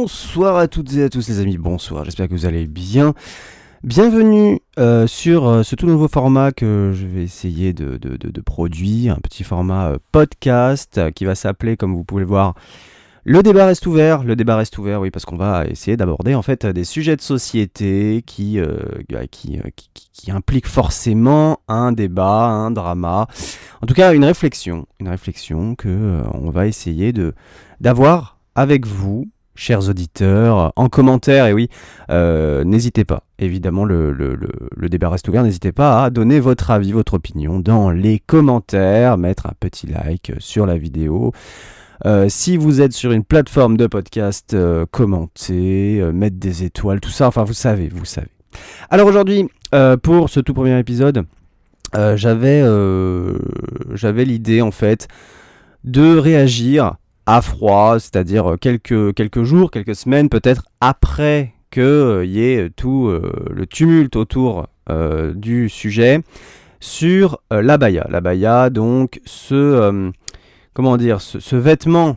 Bonsoir à toutes et à tous les amis, bonsoir, j'espère que vous allez bien. Bienvenue sur ce tout nouveau format que je vais essayer de produire, un petit format podcast qui va s'appeler, comme vous pouvez le voir, Le débat reste ouvert. Le débat reste ouvert, oui, parce qu'on va essayer d'aborder en fait des sujets de société qui impliquent forcément un débat, un drama, en tout cas une réflexion que on va essayer d'avoir avec vous, chers auditeurs, en commentaire. Et oui, n'hésitez pas, évidemment, le débat reste ouvert, n'hésitez pas à donner votre avis, votre opinion dans les commentaires, mettre un petit like sur la vidéo. Si vous êtes sur une plateforme de podcast, commentez, mettre des étoiles, tout ça, enfin vous savez. Alors aujourd'hui, pour ce tout premier épisode, j'avais l'idée en fait de réagir à froid, c'est-à-dire quelques jours, quelques semaines peut-être après qu'il y ait tout le tumulte autour du sujet sur l'abaya. L'abaya, donc ce vêtement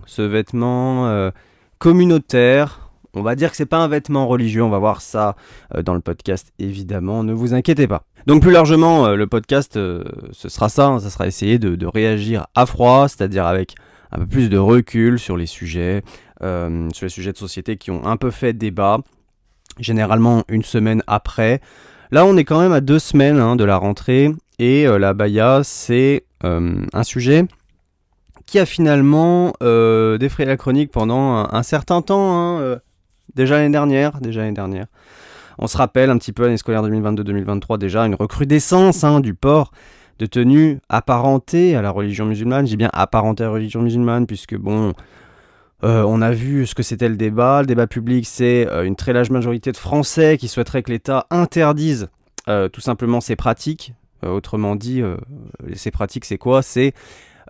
communautaire. On va dire que c'est pas un vêtement religieux, on va voir ça dans le podcast évidemment, ne vous inquiétez pas. Donc plus largement, le podcast, ce sera ça, ça sera essayer de réagir à froid, c'est-à-dire avec un peu plus de recul sur les sujets de société qui ont un peu fait débat, généralement une semaine après. Là on est quand même à 2 semaines de la rentrée, et l'abaya c'est un sujet qui a finalement défrayé la chronique pendant un certain temps, déjà l'année dernière. On se rappelle un petit peu, l'année scolaire 2022-2023, déjà une recrudescence du port de tenues apparentées à la religion musulmane. J'ai bien apparenté à la religion musulmane, puisque on a vu ce que c'était le débat. Le débat public, c'est une très large majorité de Français qui souhaiteraient que l'État interdise tout simplement ces pratiques. Autrement dit, ces pratiques, c'est quoi ? C'est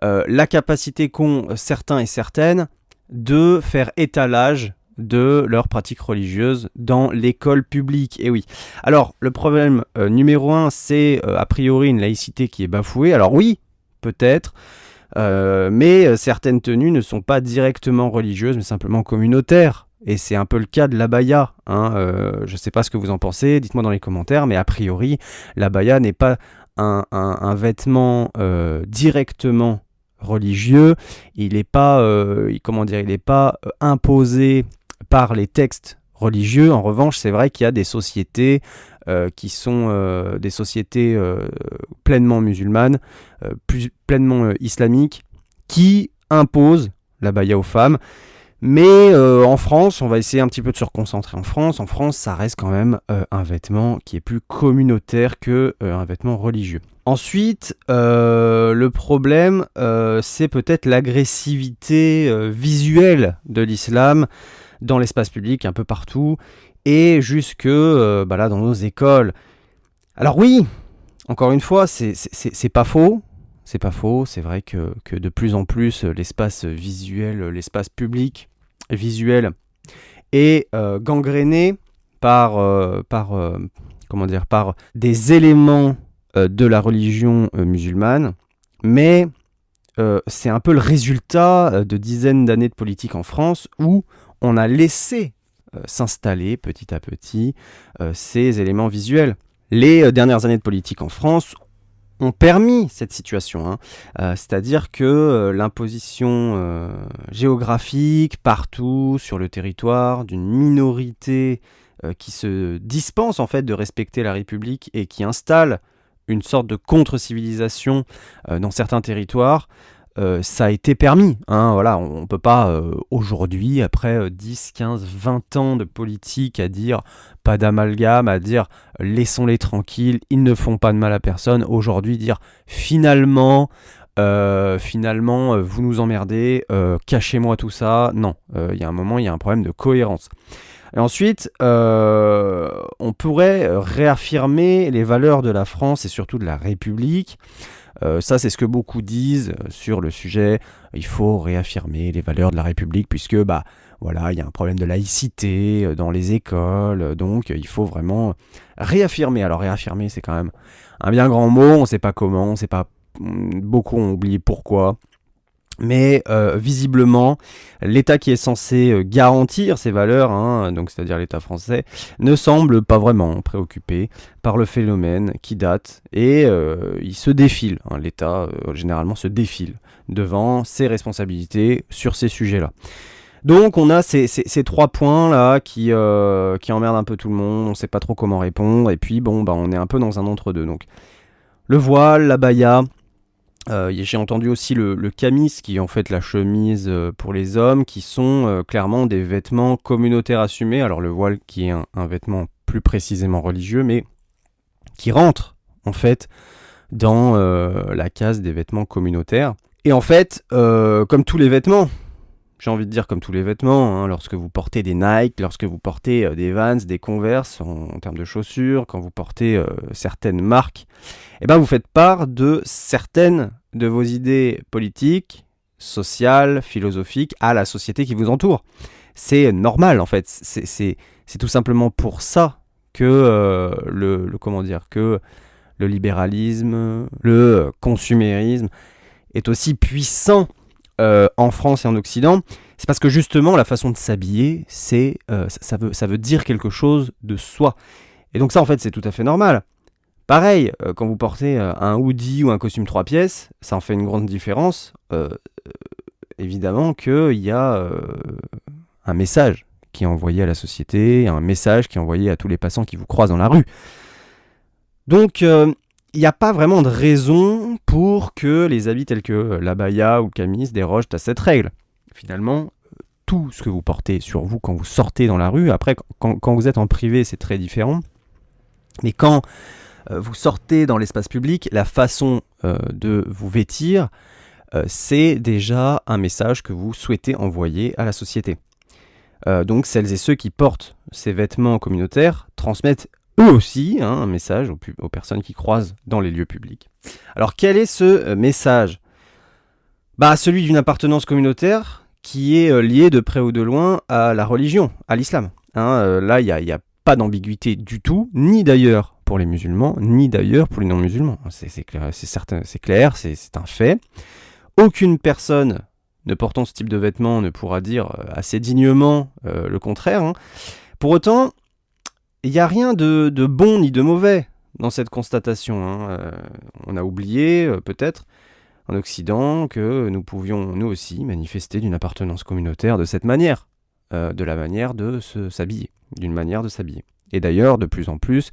la capacité qu'ont certains et certaines de faire étalage de leurs pratiques religieuses dans l'école publique. Et oui. Alors, le problème numéro 1, c'est a priori une laïcité qui est bafouée. Alors oui, peut-être, mais certaines tenues ne sont pas directement religieuses, mais simplement communautaires. Et c'est un peu le cas de l'abaya. Je ne sais pas ce que vous en pensez, dites-moi dans les commentaires, mais a priori, l'abaya n'est pas un vêtement directement religieux. Il n'est pas, imposé par les textes religieux. En revanche, c'est vrai qu'il y a des sociétés qui sont des sociétés pleinement musulmanes, pleinement islamiques, qui imposent l'abaya aux femmes. Mais en France, on va essayer un petit peu de se reconcentrer en France. En France, ça reste quand même un vêtement qui est plus communautaire qu'un vêtement religieux. Ensuite, le problème, c'est peut-être l'agressivité visuelle de l'islam dans l'espace public, un peu partout, et jusque là, dans nos écoles. Alors oui, encore une fois, c'est pas faux. C'est pas faux, c'est vrai que de plus en plus, l'espace visuel, l'espace public visuel est gangréné par des éléments de la religion musulmane, mais c'est un peu le résultat de dizaines d'années de politique en France où on a laissé s'installer petit à petit ces éléments visuels. Les dernières années de politique en France ont permis cette situation, c'est-à-dire que l'imposition géographique partout sur le territoire d'une minorité qui se dispense en fait de respecter la République et qui installe une sorte de contre-civilisation dans certains territoires, ça a été permis. On ne peut pas aujourd'hui, après 10, 15, 20 ans de politique, à dire pas d'amalgame, à dire laissons-les tranquilles, ils ne font pas de mal à personne. Aujourd'hui, dire finalement vous nous emmerdez, cachez-moi tout ça. Non, il y a un moment, il y a un problème de cohérence. Et ensuite, on pourrait réaffirmer les valeurs de la France et surtout de la République. Ça, c'est ce que beaucoup disent sur le sujet. Il faut réaffirmer les valeurs de la République puisque, il y a un problème de laïcité dans les écoles. Donc, il faut vraiment réaffirmer. Alors, réaffirmer, c'est quand même un bien grand mot. On ne sait pas comment, beaucoup ont oublié pourquoi. Mais visiblement, l'État qui est censé garantir ces valeurs, donc c'est-à-dire l'État français, ne semble pas vraiment préoccupé par le phénomène qui date et il se défile. L'État généralement se défile devant ses responsabilités sur ces sujets-là. Donc on a ces 3 points là qui emmerdent un peu tout le monde, on ne sait pas trop comment répondre, et puis on est un peu dans un entre-deux. Donc le voile, l'abaya. J'ai entendu aussi le camis, qui est en fait la chemise pour les hommes, qui sont clairement des vêtements communautaires assumés. Alors le voile qui est un vêtement plus précisément religieux, mais qui rentre en fait dans la case des vêtements communautaires. Et en fait, comme tous les vêtements, j'ai envie de dire comme tous les vêtements, lorsque vous portez des Nike, lorsque vous portez des Vans, des Converse en termes de chaussures, quand vous portez certaines marques, vous faites part de certaines de vos idées politiques, sociales, philosophiques à la société qui vous entoure. C'est normal en fait, c'est tout simplement pour ça que que le libéralisme, le consumérisme est aussi puissant en France et en Occident. C'est parce que justement la façon de s'habiller, ça veut dire quelque chose de soi. Et donc ça en fait c'est tout à fait normal. Pareil, quand vous portez un hoodie ou un costume 3 pièces, ça en fait une grande différence. Évidemment qu'il y a un message qui est envoyé à la société, un message qui est envoyé à tous les passants qui vous croisent dans la rue. Donc il n'y a pas vraiment de raison pour que les habits tels que l'abaya ou le camis dérogent à cette règle. Finalement, tout ce que vous portez sur vous quand vous sortez dans la rue, après quand vous êtes en privé c'est très différent, mais quand vous sortez dans l'espace public, la façon de vous vêtir, c'est déjà un message que vous souhaitez envoyer à la société. Donc celles et ceux qui portent ces vêtements communautaires transmettent eux aussi un message aux personnes qui croisent dans les lieux publics. Alors quel est ce message ? Celui d'une appartenance communautaire qui est liée de près ou de loin à la religion, à l'islam. Là, il n'y a pas d'ambiguïté du tout, ni d'ailleurs pour les musulmans, ni d'ailleurs pour les non-musulmans. C'est clair, c'est un fait. Aucune personne ne portant ce type de vêtements ne pourra dire assez dignement le contraire. Pour autant, il n'y a rien de bon ni de mauvais dans cette constatation. On a oublié, peut-être, en Occident, que nous pouvions, nous aussi, manifester d'une appartenance communautaire de cette manière, de la manière de s'habiller, d'une manière de s'habiller. Et d'ailleurs, de plus en plus,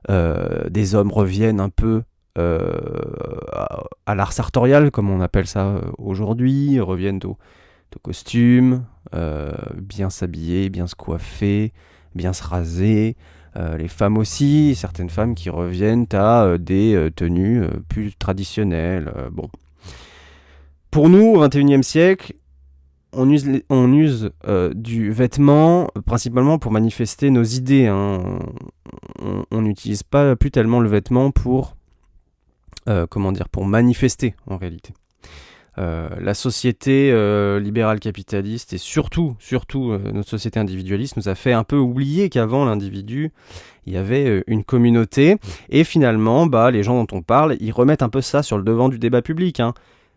des hommes reviennent un peu à l'art sartorial, comme on appelle ça aujourd'hui, reviennent au costume, bien s'habiller, bien se coiffer, bien se raser. Les femmes aussi, certaines femmes qui reviennent à des tenues plus traditionnelles. Pour nous, au XXIe siècle, on use du vêtement principalement pour manifester nos idées. On n'utilise pas plus tellement le vêtement pour manifester en réalité. La société libérale capitaliste et surtout notre société individualiste nous a fait un peu oublier qu'avant l'individu, il y avait une communauté et finalement les gens dont on parle, ils remettent un peu ça sur le devant du débat public.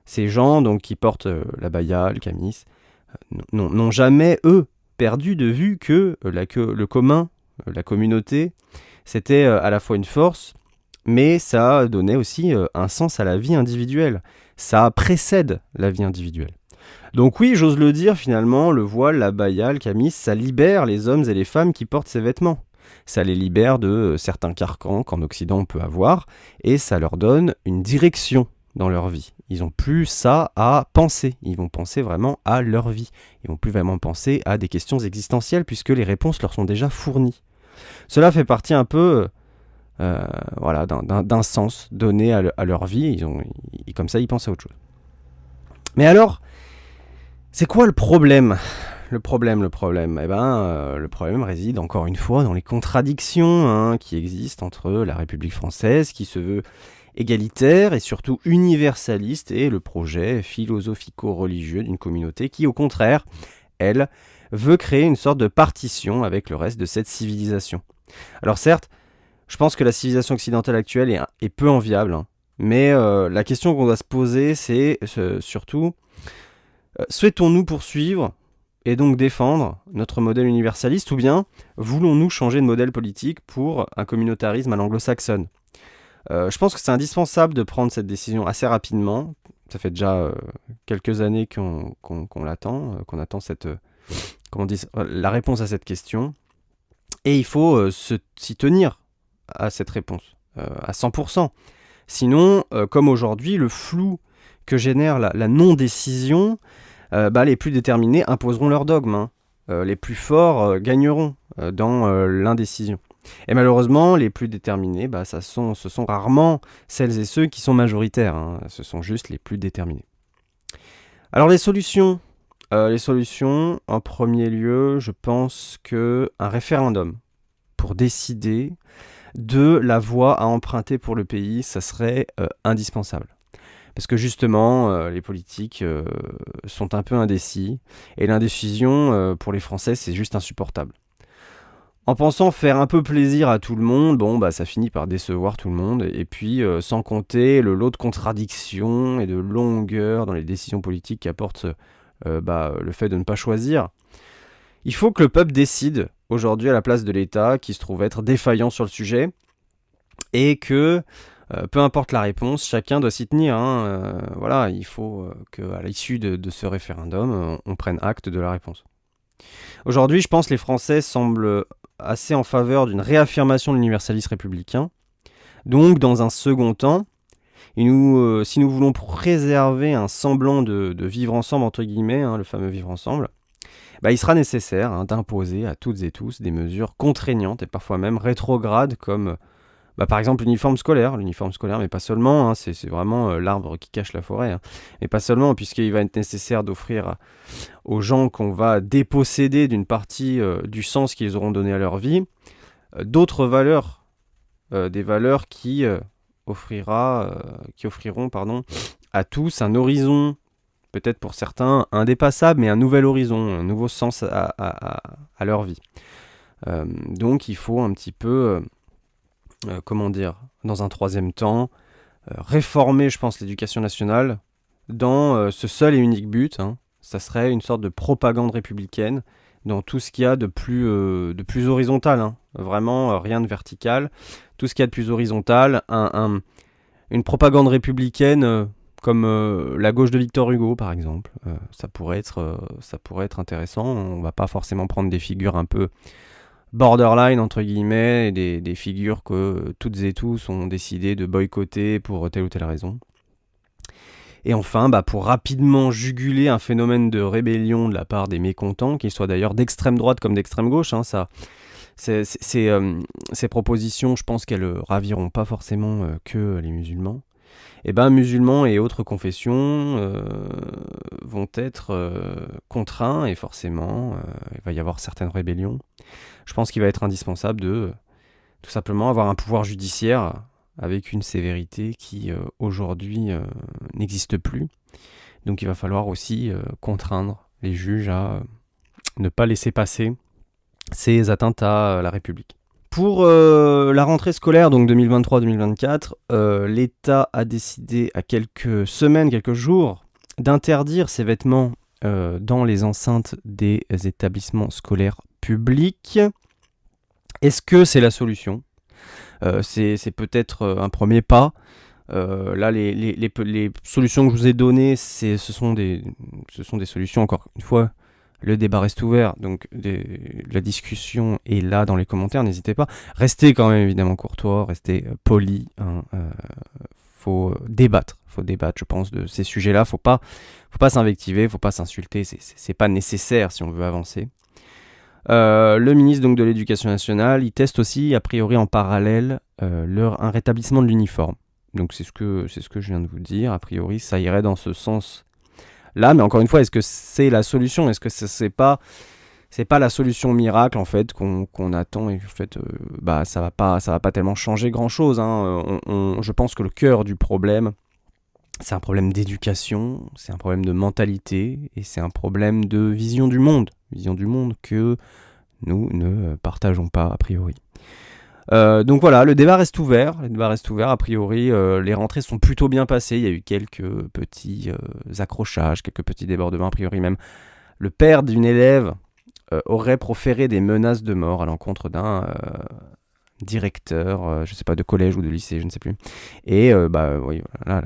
Ces gens donc, qui portent l'abaya, le camis, n'ont jamais, eux, perdu de vue que le commun, la communauté, c'était à la fois une force, mais ça donnait aussi un sens à la vie individuelle. Ça précède la vie individuelle. Donc oui, j'ose le dire, finalement, le voile, l'abaya, le camis, ça libère les hommes et les femmes qui portent ces vêtements. Ça les libère de certains carcans qu'en Occident on peut avoir, et ça leur donne une direction dans leur vie. Ils n'ont plus ça à penser. Ils vont penser vraiment à leur vie. Ils vont plus vraiment penser à des questions existentielles puisque les réponses leur sont déjà fournies. Cela fait partie un peu d'un sens donné à leur vie. Comme ça, ils pensent à autre chose. Mais alors, c'est quoi le problème ? Le problème. Le problème réside encore une fois dans les contradictions qui existent entre la République française qui se veut égalitaire et surtout universaliste et le projet philosophico-religieux d'une communauté qui, au contraire, elle, veut créer une sorte de partition avec le reste de cette civilisation. Alors certes, je pense que la civilisation occidentale actuelle est peu enviable. Mais la question qu'on doit se poser, c'est surtout, souhaitons-nous poursuivre et donc défendre notre modèle universaliste, ou bien voulons-nous changer de modèle politique pour un communautarisme à l'anglo-saxonne ? Je pense que c'est indispensable de prendre cette décision assez rapidement. Ça fait déjà quelques années qu'on l'attend, qu'on attend la réponse à cette question. Et il faut s'y tenir à cette réponse, à 100%. Sinon, comme aujourd'hui, le flou que génère la non-décision, les plus déterminés imposeront leur dogme. Hein. Les plus forts gagneront dans l'indécision. Et malheureusement, les plus déterminés, ce sont rarement celles et ceux qui sont majoritaires. Hein. Ce sont juste les plus déterminés. Alors les solutions, en premier lieu, je pense qu'un référendum pour décider de la voie à emprunter pour le pays, ça serait indispensable. Parce que justement, les politiques sont un peu indécis, et l'indécision, pour les Français, c'est juste insupportable. En pensant faire un peu plaisir à tout le monde, ça finit par décevoir tout le monde, et puis sans compter le lot de contradictions et de longueur dans les décisions politiques qu'apporte le fait de ne pas choisir. Il faut que le peuple décide aujourd'hui à la place de l'État, qui se trouve être défaillant sur le sujet, et que peu importe la réponse, chacun doit s'y tenir. Voilà, il faut qu'à l'issue de ce référendum, on prenne acte de la réponse. Aujourd'hui, je pense que les Français semblent assez en faveur d'une réaffirmation de l'universalisme républicain. Donc, dans un second temps, si nous voulons préserver un semblant de vivre ensemble, entre guillemets, le fameux vivre ensemble, il sera nécessaire d'imposer à toutes et tous des mesures contraignantes et parfois même rétrogrades, comme par exemple l'uniforme scolaire, mais pas seulement, c'est vraiment l'arbre qui cache la forêt, mais pas seulement, puisqu'il va être nécessaire d'offrir aux gens qu'on va déposséder d'une partie du sens qu'ils auront donné à leur vie, d'autres valeurs, des valeurs qui offriront à tous un horizon, peut-être pour certains indépassable, mais un nouvel horizon, un nouveau sens à leur vie. Donc il faut un petit peu... dans un troisième temps, réformer, je pense, l'éducation nationale dans ce seul et unique but. Ça serait une sorte de propagande républicaine dans tout ce qu'il y a de plus horizontal. Vraiment, rien de vertical. Tout ce qu'il y a de plus horizontal, une propagande républicaine comme la gauche de Victor Hugo, par exemple. Ça pourrait être intéressant. On ne va pas forcément prendre des figures un peu borderline, entre guillemets, et des figures que toutes et tous ont décidé de boycotter pour telle ou telle raison. Et enfin, pour rapidement juguler un phénomène de rébellion de la part des mécontents, qu'ils soient d'ailleurs d'extrême droite comme d'extrême gauche, ces propositions, je pense qu'elles raviront pas forcément que les musulmans. Musulmans et autres confessions vont être contraints, et forcément, il va y avoir certaines rébellions. Je pense qu'il va être indispensable de tout simplement avoir un pouvoir judiciaire avec une sévérité qui aujourd'hui n'existe plus. Donc il va falloir aussi contraindre les juges à ne pas laisser passer ces atteintes à la République. Pour la rentrée scolaire, donc 2023-2024, l'État a décidé à quelques jours d'interdire ces vêtements dans les enceintes des établissements scolaires publics. Est-ce que c'est la solution ? C'est peut-être un premier pas. Là, les solutions que je vous ai données, ce sont des solutions, encore une fois. Le débat reste ouvert, donc la discussion est là dans les commentaires, n'hésitez pas. Restez quand même évidemment courtois, restez polis. Faut débattre, je pense, de ces sujets-là. Faut pas s'invectiver, faut pas s'insulter, c'est pas nécessaire si on veut avancer. Le ministre donc, de l'Éducation nationale, il teste aussi, a priori en parallèle, un rétablissement de l'uniforme. Donc c'est ce que je viens de vous dire, a priori ça irait dans ce sens là, mais encore une fois, est-ce que c'est la solution ? Est-ce que c'est pas la solution miracle en fait qu'on attend, et en fait ça va pas tellement changer grand-chose. Je pense que le cœur du problème, c'est un problème d'éducation, c'est un problème de mentalité, et c'est un problème de vision du monde que nous ne partageons pas a priori. Donc voilà, le débat reste ouvert. A priori, les rentrées sont plutôt bien passées. Il y a eu quelques petits accrochages, quelques petits débordements. A priori même, le père d'une élève aurait proféré des menaces de mort à l'encontre d'un directeur, je ne sais pas, de collège ou de lycée, je ne sais plus. Et oui, voilà,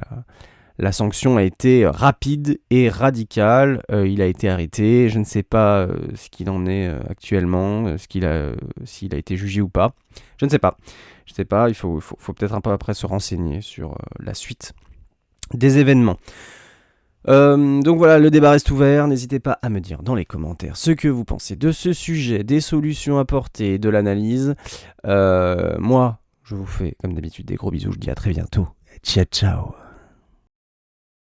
la sanction a été rapide et radicale. Il a été arrêté. Je ne sais pas ce qu'il en est actuellement, s'il a été jugé ou pas. Je ne sais pas. Il faut peut-être un peu après se renseigner sur la suite des événements. Donc voilà, le débat reste ouvert. N'hésitez pas à me dire dans les commentaires ce que vous pensez de ce sujet, des solutions apportées, de l'analyse. Moi, je vous fais comme d'habitude des gros bisous. Je vous dis à très bientôt. Ciao, ciao.